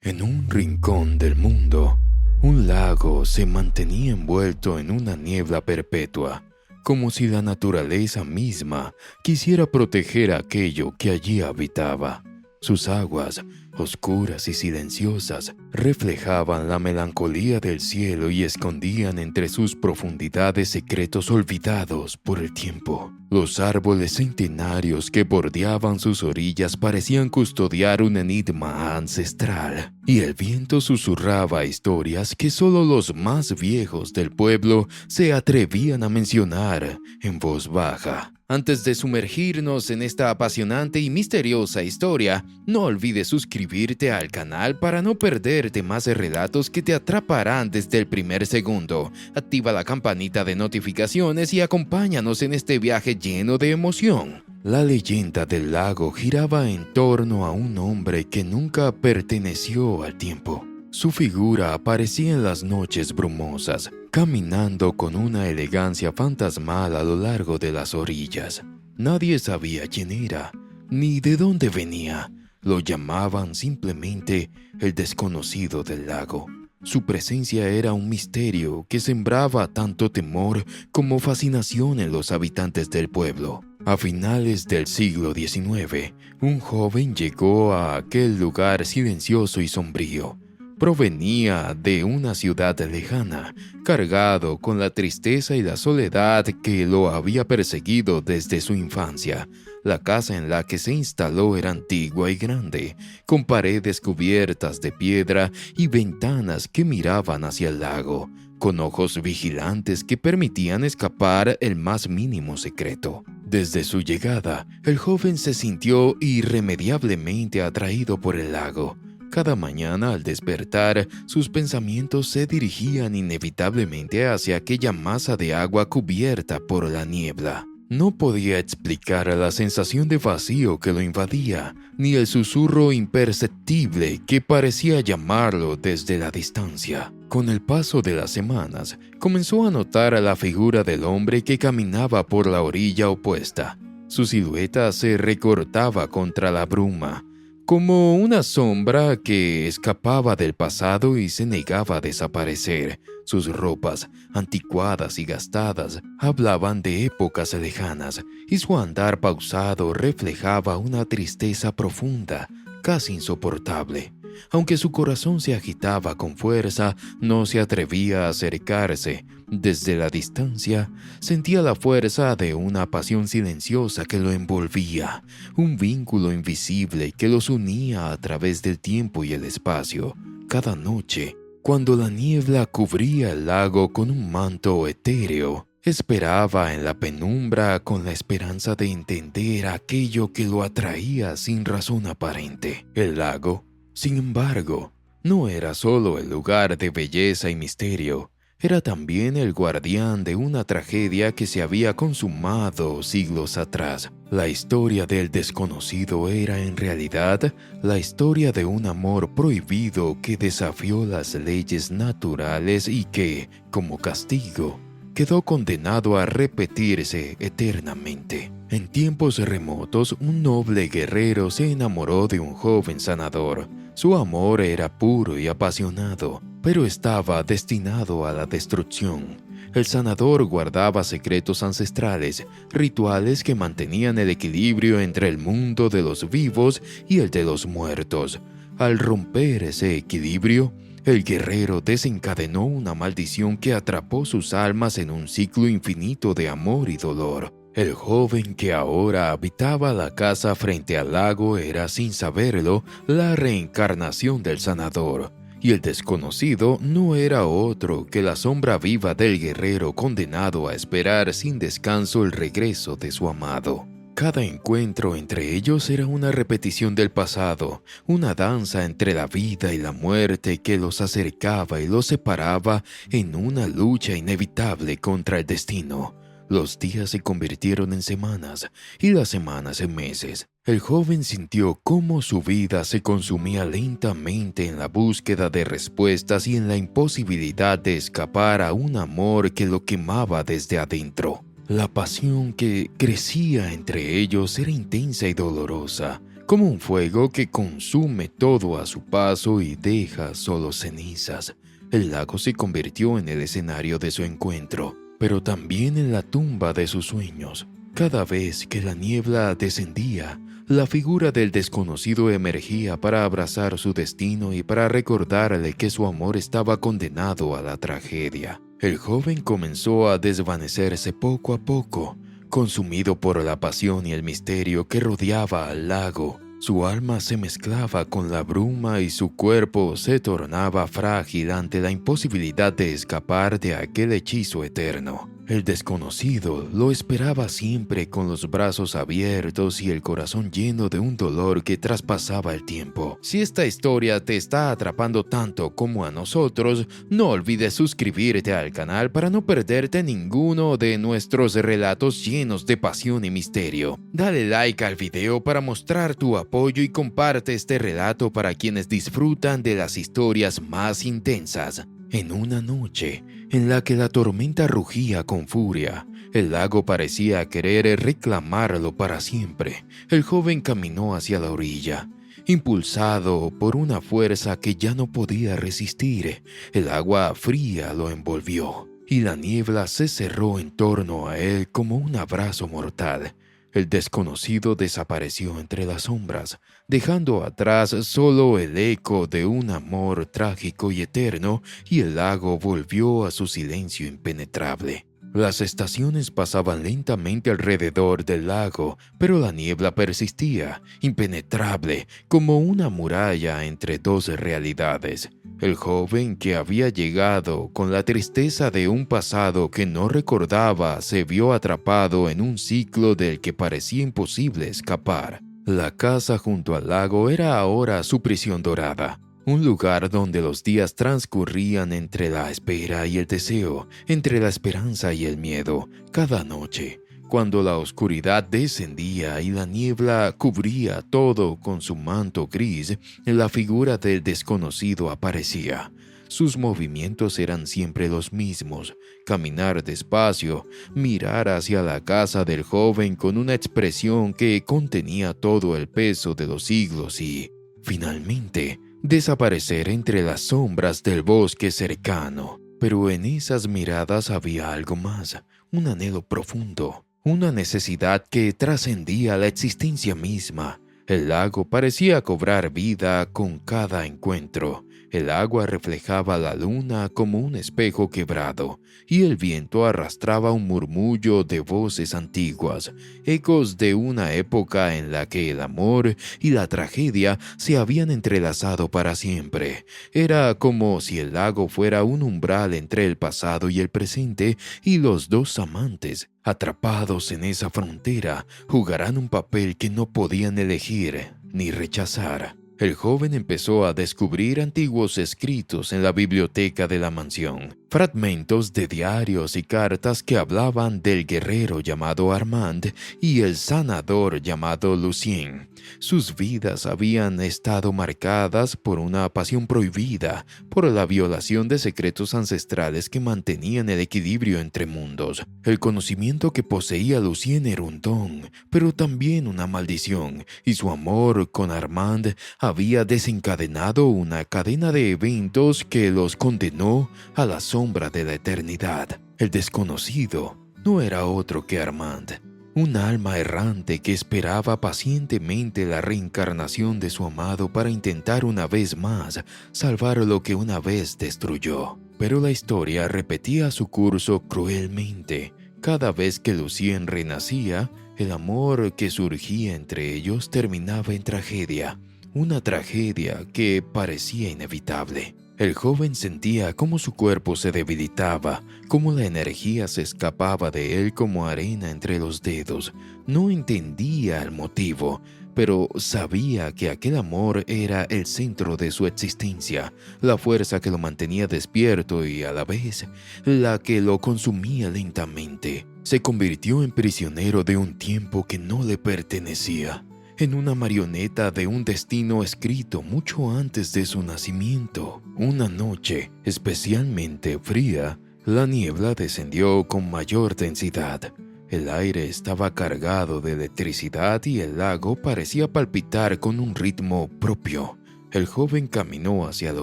En un rincón del mundo, un lago se mantenía envuelto en una niebla perpetua, como si la naturaleza misma quisiera proteger aquello que allí habitaba. Sus aguas, oscuras y silenciosas, reflejaban la melancolía del cielo y escondían entre sus profundidades secretos olvidados por el tiempo. Los árboles centenarios que bordeaban sus orillas parecían custodiar un enigma ancestral, y el viento susurraba historias que solo los más viejos del pueblo se atrevían a mencionar en voz baja. Antes de sumergirnos en esta apasionante y misteriosa historia, no olvides suscribirte al canal para no perderte más relatos que te atraparán desde el primer segundo. Activa la campanita de notificaciones y acompáñanos en este viaje lleno de emoción. La leyenda del lago giraba en torno a un hombre que nunca perteneció al tiempo. Su figura aparecía en las noches brumosas, caminando con una elegancia fantasmal a lo largo de las orillas. Nadie sabía quién era, ni de dónde venía. Lo llamaban simplemente el desconocido del lago. Su presencia era un misterio que sembraba tanto temor como fascinación en los habitantes del pueblo. A finales del siglo XIX, un joven llegó a aquel lugar silencioso y sombrío. Provenía de una ciudad lejana, cargado con la tristeza y la soledad que lo había perseguido desde su infancia. La casa en la que se instaló era antigua y grande, con paredes cubiertas de piedra y ventanas que miraban hacia el lago, con ojos vigilantes que permitían escapar el más mínimo secreto. Desde su llegada, el joven se sintió irremediablemente atraído por el lago. Cada mañana al despertar, sus pensamientos se dirigían inevitablemente hacia aquella masa de agua cubierta por la niebla. No podía explicar la sensación de vacío que lo invadía, ni el susurro imperceptible que parecía llamarlo desde la distancia. Con el paso de las semanas, comenzó a notar la figura del hombre que caminaba por la orilla opuesta. Su silueta se recortaba contra la bruma, como una sombra que escapaba del pasado y se negaba a desaparecer. Sus ropas, anticuadas y gastadas, hablaban de épocas lejanas, y su andar pausado reflejaba una tristeza profunda, casi insoportable. Aunque su corazón se agitaba con fuerza, no se atrevía a acercarse. Desde la distancia, sentía la fuerza de una pasión silenciosa que lo envolvía, un vínculo invisible que los unía a través del tiempo y el espacio. Cada noche, cuando la niebla cubría el lago con un manto etéreo, esperaba en la penumbra con la esperanza de entender aquello que lo atraía sin razón aparente. El lago, sin embargo, no era solo el lugar de belleza y misterio, era también el guardián de una tragedia que se había consumado siglos atrás. La historia del desconocido era en realidad la historia de un amor prohibido que desafió las leyes naturales y que, como castigo, quedó condenado a repetirse eternamente. En tiempos remotos, un noble guerrero se enamoró de un joven sanador. Su amor era puro y apasionado, pero estaba destinado a la destrucción. El sanador guardaba secretos ancestrales, rituales que mantenían el equilibrio entre el mundo de los vivos y el de los muertos. Al romper ese equilibrio, el guerrero desencadenó una maldición que atrapó sus almas en un ciclo infinito de amor y dolor. El joven que ahora habitaba la casa frente al lago era, sin saberlo, la reencarnación del sanador, y el desconocido no era otro que la sombra viva del guerrero condenado a esperar sin descanso el regreso de su amado. Cada encuentro entre ellos era una repetición del pasado, una danza entre la vida y la muerte que los acercaba y los separaba en una lucha inevitable contra el destino. Los días se convirtieron en semanas y las semanas en meses. El joven sintió cómo su vida se consumía lentamente en la búsqueda de respuestas y en la imposibilidad de escapar a un amor que lo quemaba desde adentro. La pasión que crecía entre ellos era intensa y dolorosa, como un fuego que consume todo a su paso y deja solo cenizas. El lago se convirtió en el escenario de su encuentro, pero también en la tumba de sus sueños. Cada vez que la niebla descendía, la figura del desconocido emergía para abrazar su destino y para recordarle que su amor estaba condenado a la tragedia. El joven comenzó a desvanecerse poco a poco, consumido por la pasión y el misterio que rodeaba al lago. Su alma se mezclaba con la bruma y su cuerpo se tornaba frágil ante la imposibilidad de escapar de aquel hechizo eterno. El desconocido lo esperaba siempre con los brazos abiertos y el corazón lleno de un dolor que traspasaba el tiempo. Si esta historia te está atrapando tanto como a nosotros, no olvides suscribirte al canal para no perderte ninguno de nuestros relatos llenos de pasión y misterio. Dale like al video para mostrar tu apoyo y comparte este relato para quienes disfrutan de las historias más intensas. En una noche en la que la tormenta rugía con furia, el lago parecía querer reclamarlo para siempre. El joven caminó hacia la orilla, impulsado por una fuerza que ya no podía resistir. El agua fría lo envolvió y la niebla se cerró en torno a él como un abrazo mortal. El desconocido desapareció entre las sombras, dejando atrás solo el eco de un amor trágico y eterno, y el lago volvió a su silencio impenetrable. Las estaciones pasaban lentamente alrededor del lago, pero la niebla persistía, impenetrable, como una muralla entre dos realidades. El joven que había llegado con la tristeza de un pasado que no recordaba se vio atrapado en un ciclo del que parecía imposible escapar. La casa junto al lago era ahora su prisión dorada. Un lugar donde los días transcurrían entre la espera y el deseo, entre la esperanza y el miedo. Cada noche, cuando la oscuridad descendía y la niebla cubría todo con su manto gris, la figura del desconocido aparecía. Sus movimientos eran siempre los mismos: caminar despacio, mirar hacia la casa del joven con una expresión que contenía todo el peso de los siglos y, finalmente, desaparecer entre las sombras del bosque cercano. Pero en esas miradas había algo más, un anhelo profundo, una necesidad que trascendía la existencia misma. El lago parecía cobrar vida con cada encuentro. El agua reflejaba la luna como un espejo quebrado, y el viento arrastraba un murmullo de voces antiguas, ecos de una época en la que el amor y la tragedia se habían entrelazado para siempre. Era como si el lago fuera un umbral entre el pasado y el presente, y los dos amantes, atrapados en esa frontera, jugarán un papel que no podían elegir ni rechazar. El joven empezó a descubrir antiguos escritos en la biblioteca de la mansión, fragmentos de diarios y cartas que hablaban del guerrero llamado Armand y el sanador llamado Lucien. Sus vidas habían estado marcadas por una pasión prohibida, por la violación de secretos ancestrales que mantenían el equilibrio entre mundos. El conocimiento que poseía Lucien era un don, pero también una maldición, y su amor con Armand había desencadenado una cadena de eventos que los condenó a la sombra de la eternidad. El desconocido no era otro que Armand, un alma errante que esperaba pacientemente la reencarnación de su amado para intentar una vez más salvar lo que una vez destruyó. Pero la historia repetía su curso cruelmente. Cada vez que Lucien renacía, el amor que surgía entre ellos terminaba en tragedia. Una tragedia que parecía inevitable. El joven sentía cómo su cuerpo se debilitaba, cómo la energía se escapaba de él como arena entre los dedos. No entendía el motivo, pero sabía que aquel amor era el centro de su existencia, la fuerza que lo mantenía despierto y a la vez la que lo consumía lentamente. Se convirtió en prisionero de un tiempo que no le pertenecía, en una marioneta de un destino escrito mucho antes de su nacimiento. Una noche especialmente fría, la niebla descendió con mayor densidad. El aire estaba cargado de electricidad y el lago parecía palpitar con un ritmo propio. El joven caminó hacia la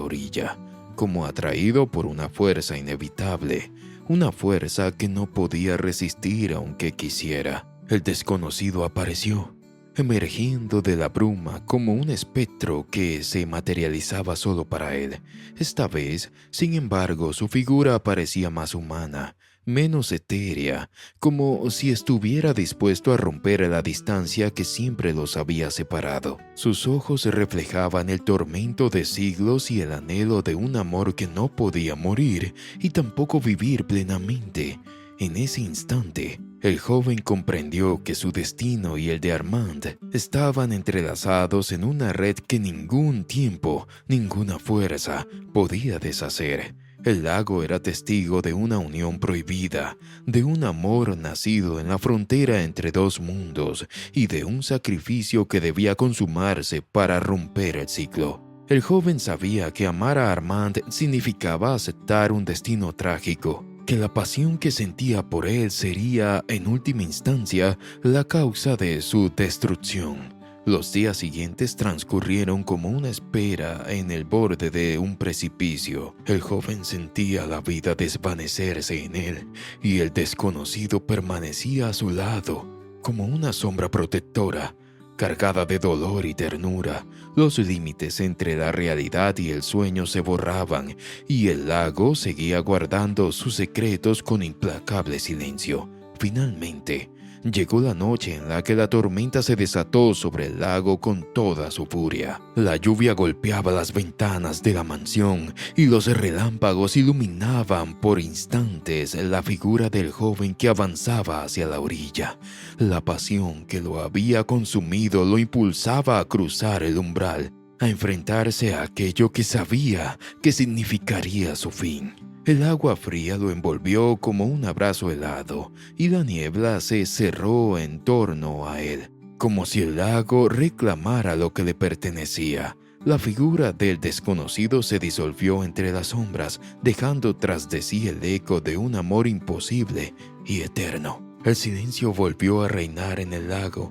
orilla, como atraído por una fuerza inevitable, una fuerza que no podía resistir aunque quisiera. El desconocido apareció, emergiendo de la bruma como un espectro que se materializaba solo para él. Esta vez, sin embargo, su figura parecía más humana, menos etérea, como si estuviera dispuesto a romper la distancia que siempre los había separado. Sus ojos reflejaban el tormento de siglos y el anhelo de un amor que no podía morir y tampoco vivir plenamente. En ese instante, el joven comprendió que su destino y el de Armand estaban entrelazados en una red que ningún tiempo, ninguna fuerza podía deshacer. El lago era testigo de una unión prohibida, de un amor nacido en la frontera entre dos mundos y de un sacrificio que debía consumarse para romper el ciclo. El joven sabía que amar a Armand significaba aceptar un destino trágico, que la pasión que sentía por él sería, en última instancia, la causa de su destrucción. Los días siguientes transcurrieron como una espera en el borde de un precipicio. El joven sentía la vida desvanecerse en él y el desconocido permanecía a su lado como una sombra protectora, cargada de dolor y ternura. Los límites entre la realidad y el sueño se borraban y el lago seguía guardando sus secretos con implacable silencio. Finalmente, llegó la noche en la que la tormenta se desató sobre el lago con toda su furia. La lluvia golpeaba las ventanas de la mansión y los relámpagos iluminaban por instantes la figura del joven que avanzaba hacia la orilla. La pasión que lo había consumido lo impulsaba a cruzar el umbral, a enfrentarse a aquello que sabía que significaría su fin. El agua fría lo envolvió como un abrazo helado y la niebla se cerró en torno a él, como si el lago reclamara lo que le pertenecía. La figura del desconocido se disolvió entre las sombras, dejando tras de sí el eco de un amor imposible y eterno. El silencio volvió a reinar en el lago,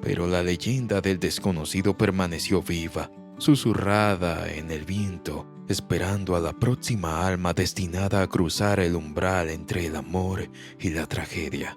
pero la leyenda del desconocido permaneció viva, susurrada en el viento, esperando a la próxima alma destinada a cruzar el umbral entre el amor y la tragedia.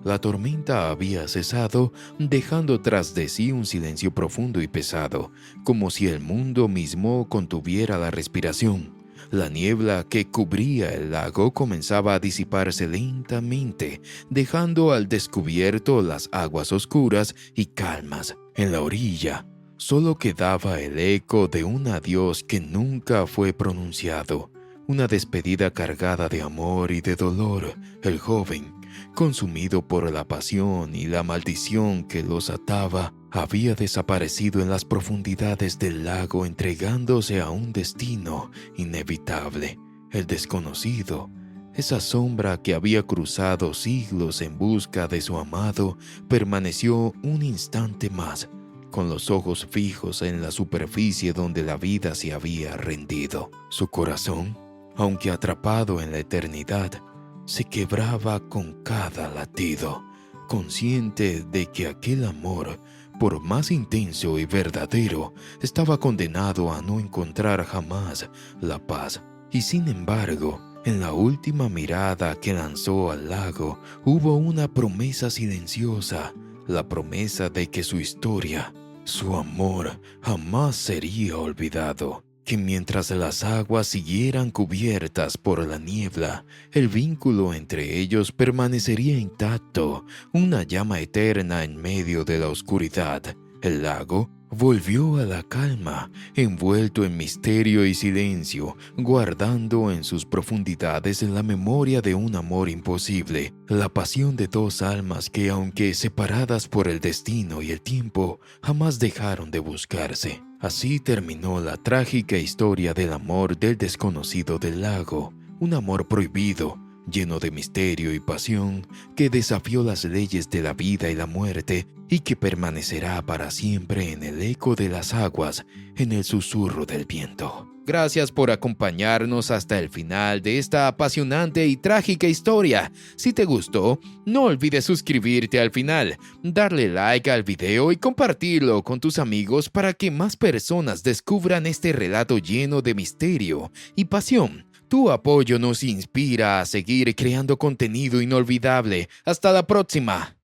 La tormenta había cesado, dejando tras de sí un silencio profundo y pesado, como si el mundo mismo contuviera la respiración. La niebla que cubría el lago comenzaba a disiparse lentamente, dejando al descubierto las aguas oscuras y calmas. En la orilla, solo quedaba el eco de un adiós que nunca fue pronunciado, una despedida cargada de amor y de dolor. El joven, consumido por la pasión y la maldición que los ataba, había desaparecido en las profundidades del lago, entregándose a un destino inevitable. El desconocido, esa sombra que había cruzado siglos en busca de su amado, permaneció un instante más, con los ojos fijos en la superficie donde la vida se había rendido. Su corazón, aunque atrapado en la eternidad, se quebraba con cada latido, consciente de que aquel amor, por más intenso y verdadero, estaba condenado a no encontrar jamás la paz. Y sin embargo, en la última mirada que lanzó al lago, hubo una promesa silenciosa, la promesa de que su historia, su amor, jamás sería olvidado, que mientras las aguas siguieran cubiertas por la niebla, el vínculo entre ellos permanecería intacto, una llama eterna en medio de la oscuridad. El lago volvió a la calma, envuelto en misterio y silencio, guardando en sus profundidades la memoria de un amor imposible, la pasión de dos almas que, aunque separadas por el destino y el tiempo, jamás dejaron de buscarse. Así terminó la trágica historia del amor del desconocido del lago, un amor prohibido, lleno de misterio y pasión, que desafió las leyes de la vida y la muerte y que permanecerá para siempre en el eco de las aguas, en el susurro del viento. Gracias por acompañarnos hasta el final de esta apasionante y trágica historia. Si te gustó, no olvides suscribirte al final, darle like al video y compartirlo con tus amigos para que más personas descubran este relato lleno de misterio y pasión. Tu apoyo nos inspira a seguir creando contenido inolvidable. Hasta la próxima.